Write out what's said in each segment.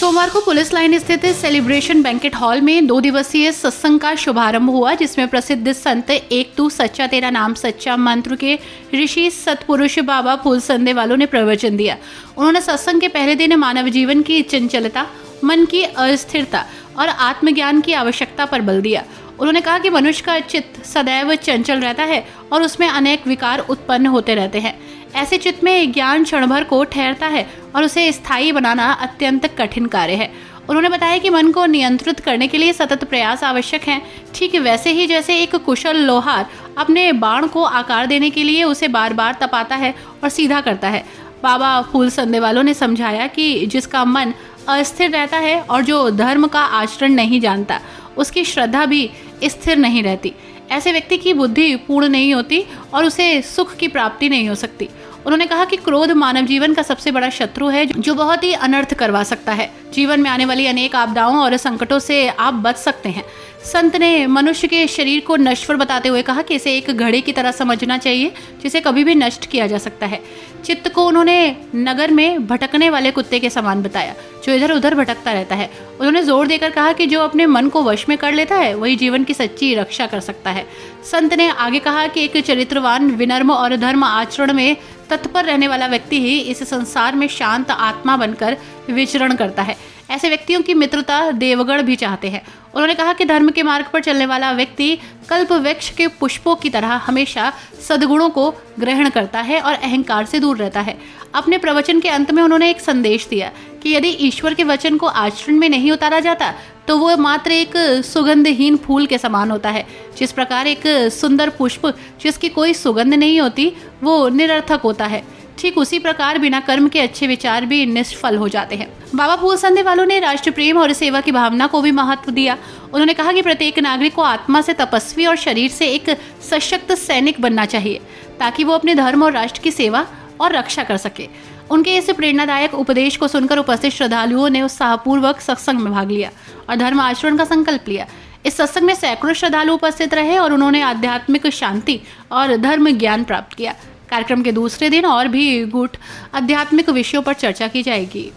सोमवार को police line स्थित सेलिब्रेशन बैंकेट हॉल में 2 दिवसीय सत्संग का शुभारंभ हुआ, जिसमें प्रसिद्ध संत एक तू सच्चा तेरा नाम सच्चा मंत्र के ऋषि सतपुरुष बाबा फूल संदेवालों ने प्रवचन दिया। उन्होंने सत्संग के पहले दिन मानव जीवन की चंचलता, मन की अस्थिरता और आत्मज्ञान की आवश्यकता पर बल दिया। उन्होंने कहा कि मनुष्य का चित्त सदैव चंचल रहता है और उसमें अनेक विकार उत्पन्न होते रहते हैं। ऐसे चित्त में ज्ञान क्षण भर को ठहरता है और उसे स्थायी बनाना अत्यंत कठिन कार्य है। उन्होंने बताया कि मन को नियंत्रित करने के लिए सतत प्रयास आवश्यक है। ठीक वैसे ही जैसे एक कुशल लोहार अपने बाण को आकार देने के लिए उसे बार बार तपाता है और सीधा करता है। बाबा फूल संदेवालों ने समझाया कि जिसका मन अस्थिर रहता है और जो धर्म का आचरण नहीं जानता, उसकी श्रद्धा भी स्थिर नहीं रहती। ऐसे व्यक्ति की बुद्धि पूर्ण नहीं होती और उसे सुख की प्राप्ति नहीं हो सकती। उन्होंने कहा कि क्रोध मानव जीवन का सबसे बड़ा शत्रु है, जो बहुत ही अनर्थ करवा सकता है। जीवन में आने वाली अनेक आपदाओं और संकटों से आप बच सकते हैं। संत ने मनुष्य के शरीर को नश्वर बताते हुए कहा कि इसे एक घड़े की तरह समझना चाहिए, जिसे कभी भी नष्ट किया जा सकता है। चित्त को उन्होंने नगर में भटकने वाले कुत्ते के समान बताया, जो इधर उधर भटकता रहता है। उन्होंने जोर देकर कहा कि जो अपने मन को वश में कर लेता है, वही जीवन की सच्ची रक्षा कर सकता है। संत ने आगे कहा कि एक चरित्रवान, विनम्र और धर्म आचरण में तत्पर रहने वाला व्यक्ति ही इस संसार में शांत आत्मा बनकर विचरण करता है। ऐसे व्यक्तियों की मित्रता देवगण भी चाहते हैं। उन्होंने कहा कि धर्म के मार्ग पर चलने वाला व्यक्ति कल्प वृक्ष के पुष्पों की तरह हमेशा सद्गुणों को ग्रहण करता है और अहंकार से दूर रहता है। अपने प्रवचन के अंत में उन्होंने एक संदेश दिया कि यदि ईश्वर के वचन को आचरण में नहीं उतारा जाता, तो वो मात्र एक सुगंधहीन फूल के समान होता है। जिस प्रकार एक सुंदर पुष्प जिसकी कोई सुगंध नहीं होती, वो निरर्थक होता है, ठीक उसी प्रकार बिना कर्म के अच्छे विचार भी निष्फल हो जाते हैं। बाबा फूल संदेवालों ने राष्ट्र प्रेम और सेवा की भावना को भी महत्व दिया। उन्होंने कहा कि प्रत्येक नागरिक को आत्मा से तपस्वी और शरीर से एक सशक्त सैनिक बनना चाहिए, ताकि वो अपने धर्म और राष्ट्र की सेवा और रक्षा कर सके। उनके इस प्रेरणादायक उपदेश को सुनकर उपस्थित श्रद्धालुओं ने उत्साहपूर्वक सत्संग में भाग लिया और धर्म आचरण का संकल्प लिया। इस सत्संग में सैकड़ों श्रद्धालु उपस्थित रहे और उन्होंने आध्यात्मिक शांति और धर्म ज्ञान प्राप्त किया। कार्यक्रम के दूसरे दिन और भी गूढ़ आध्यात्मिक विषयों पर चर्चा की जाएगी।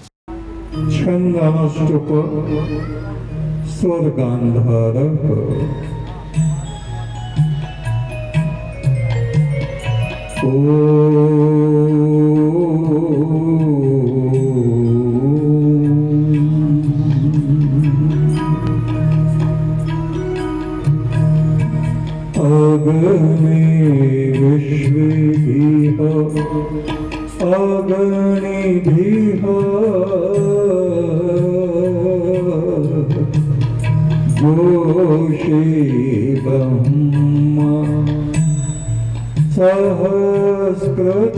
अगणिभिः जोषे ब्रह्म सहस्कृत